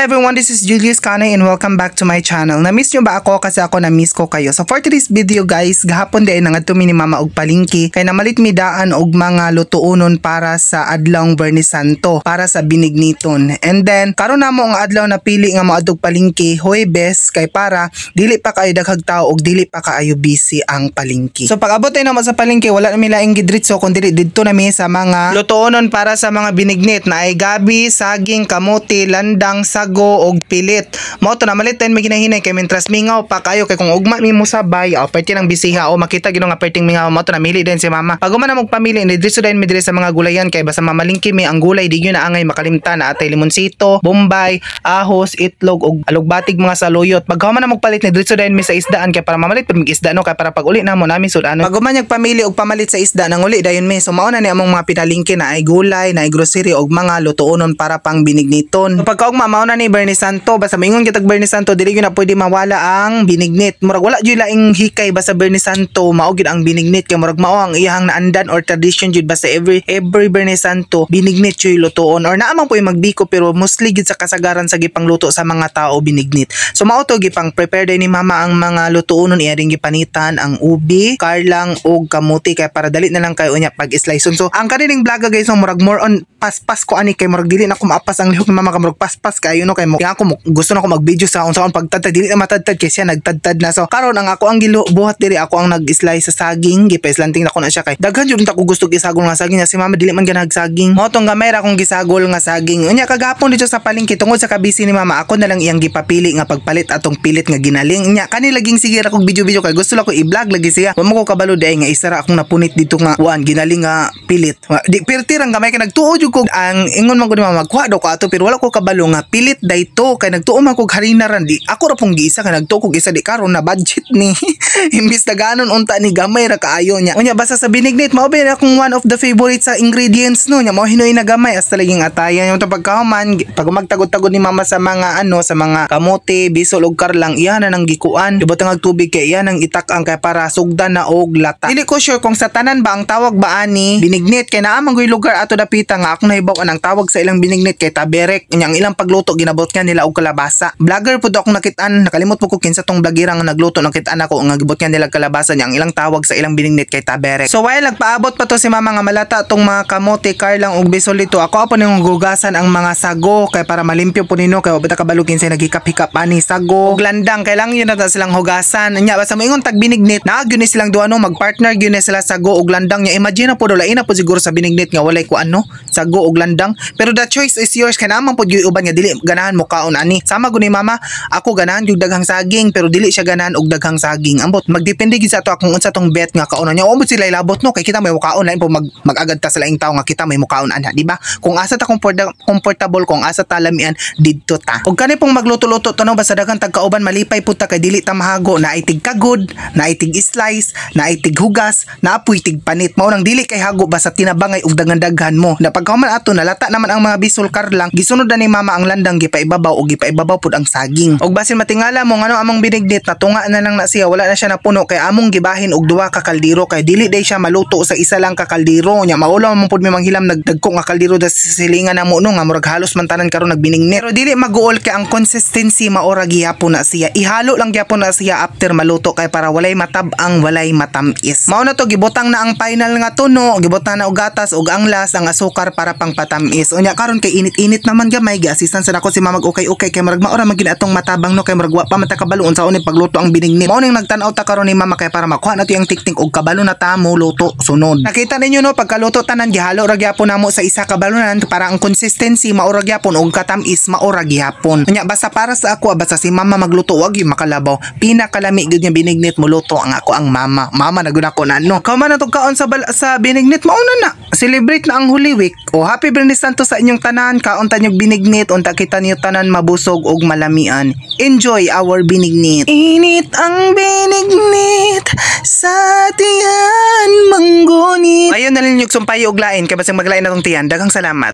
everyone, this is Julius Kanay and welcome back to my channel. Na-miss nyo ba ako? Kasi ako na-miss ko kayo. So for today's video guys, gahapon din nangadto mi ni Mama og palingki kay namalit mi daan og mga lutuonon para sa adlawng Bernie Santo, para sa binigniton. And then karon namo ang adlaw na pili nga moadtog palingki, Huwebes, kay para dili pa kayo daghag tao og dili pa kaayo busy ang palingki. So pag abot tayo naman sa palingki, wala na mi laing gidritso kundi didto na mi sa mga lutuonon para sa mga binignit na ay gabi, saging, kamote, landang, sago og pilit. Mao to na malitan mi ginahinay kay mentras mingaw pa kayo kay kung ugma mi mo sabay o perti nang bisiha o makita gino nga perting mingaw mo to na mili din si Mama. Pag man mo pamili ni dito din mi dire sa mga gulayan kay basta mamalingki mi ang gulay di gyud na angay makalimtan na atay limonsito, bombay, ahos, itlog og alugbatig mga saluyot. Pag man mo palit ni dito din mi sa isdaan kay para mamalit pud mi isda no kay para pag uli na mo nami sud ano. Pag man pamili og pamalit sa isda nang uli dayon mi so mao na ni among mga pinalingki na ay gulay, na ay grocery og mga lutuonon para pang binigniton. So, pagkaugma mao na ni Bernie Santo, basta mingon kitag Bernie Santo dili gyud na pwede mawala ang binignit. Murag wala gyud laing hikay basta Bernie Santo mao gyud ang binignit kay murag mao ang iyang naandan or tradition gyud basta every Bernie Santo binignit yoy lutuon or naamang po'y magbiko pero mostly gyud sa kasagaran sa gipangluto sa mga tao binignit. So mao to gipang prepare din ni Mama ang mga lutuonon iya ring gipanitan ang ubi, karlang og kamuti kay para dali na lang kayo unya pag slice. So ang kanining vlog guys so murag more on paspas ko ani kay murag dili na ko maapas ang lihok ni Mama kamurag paspas kayo no kay mo kaya ako gusto na ko mag-video sa unsaon pagtadtad dili na matadtad kay siya nagtadtad na. So karon ang ako ang buhat diri ako ang nag-slice sa saging gipaislanting na ko na siya kay daghan jud ta ko gusto gisagol nga saging na si Mama dili man ganag saging. Mo tong gamay ra kong gisagol nga saging. Unya kagapon dito sa palengke tungod sa kabisi ni Mama ako na lang iyang gipapili nga pagpalit atong pilit nga ginaling. Unya kani laging sige ra kog video kay gusto la ko i-vlog lagi siya. Wa mo ko kabalo day nga isa ra akong napunit dito nga kuan ginaling nga pilit. Di perti rang gamay kay nagtuo jud ko ang ingon man ko ni Mama magkuha do ko ato pero wala ko kabalo nga pilit dayto kay nagtuo man ko harina ran di ako ra pong giisa kay nagtuo ko isa di karon na budget ni imbis na ganon unta ni gamay ra kaayo nya. Unya basta sa binignit mao ba akong one of the favorite sa ingredients no nya mao hinoy na gamay hasta laging atayan yung pagkahuman pag magtagod-tagod ni Mama sa mga ano sa mga kamote, bisol og karlang iya na nang gikuan ibot ang tubig kay iya nang itak-ang kay para sugdan na og lata. Dili ko sure kung sa tanan ba ang tawag ba ani binignit kay naa man goy lugar ato dapita nga akong nahibaw ang tawag sa ilang binignit kay taberek nya ang ilang pagluto ginabot nga nila og kalabasa. Vlogger pud akong nakit-an nakalimot po ko kinsa tong vlogger nga nagluto nakit-an ako nga gibot nga nila kalabasa nya ang ilang tawag sa ilang binignit kay taberek. So while nagpaabot pa to si Mama nga malata tong mga kamote, karlang og bisol dito ako pa ning gugasan ang mga sago kay para malimpyo po nino kay wabata kabalugin sa nagikap-hikap ani sago og landang kay lang yun na silang hugasan nya basta moingon tag binignit na gyud ni silang duha no magpartner gyud ni sila sago og landang nya imagine na po lain na po siguro sa binignit nga walay ko ano sago og landang pero the choice is yours kay naman po gyud uban nga dili ganahan mo kaon ani sama gud ni Mama ako ganahan gyud daghang saging pero dili siya ganahan og daghang saging ambot magdepende gyud sa ato kung unsa tong bet nga kaon nya umot sila ilabot no kay kita may mukaon lain po magagad ta sa laing tawo nga kita may mukaon ana di ba kung asa ta comfortable kung asa ta lamian didto ta og kani pong magluto-luto to no basta daghang tagkauban malipay pud ta kay dili ta mahago na itig kagod na itig slice na itig hugas na apoy tig panit mao nang dili kay hago basta tinabangay og daghan mo na pagkahuman ato nalata naman ang mga bisol karlang gisunod na ni Mama ang landang gipaibabaw og gipaibabaw pud ang saging og basin matingala mo ngano among binignit natunga na lang na siya wala na siya napuno kay among gibahin og duha ka kaldero kay dili day siya maluto sa isa lang ka kaldero nya maulaw man pud mi manghilam nagdagko nga kaldero da silingan na mo no nga murag halos man tanan karon nagbinignit pero dili maguol kay ang consistency maora gyapon na siya ihalo lang gyapon na siya after maluto kay para walay matab-ang walay matamis mao na to gibutang na ang final nga tuno gibutang na og gatas og ang las ang asukar para pang patamis unya karon kay init-init naman gamay gi-assistant sa nako si Mama okay kay murag maora magin atong matabang no kay murag wa pa matakabaluon sa unay pagluto ang binignit mao ning nagtan-aw ta karon ni Mama kay para makuha nato yung tiktik og kabalo na ta mo luto sunod nakita ninyo no pagkaluto tanan gihalo ra gyapon namo sa isa ka balunan para ang consistency maora gyapon og katamis maora gyapon unya basta para sa ako basta si Mama magluto wag yung makalabaw pinakalami gyud nga binignit mo luto ang ako ang Mama naguna ko na no kauman na to kaon sa binignit mao na celebrate na ang Holy Week o happy Bernie Santo sa inyong tanan kaon tanyog binignit unta kita niyo tanan mabusog og malamian enjoy our binignit init ang binignit sa tiyan manggunit ayon na linyog sumpay og lain kay basang maglain natong tiyan daghang salamat.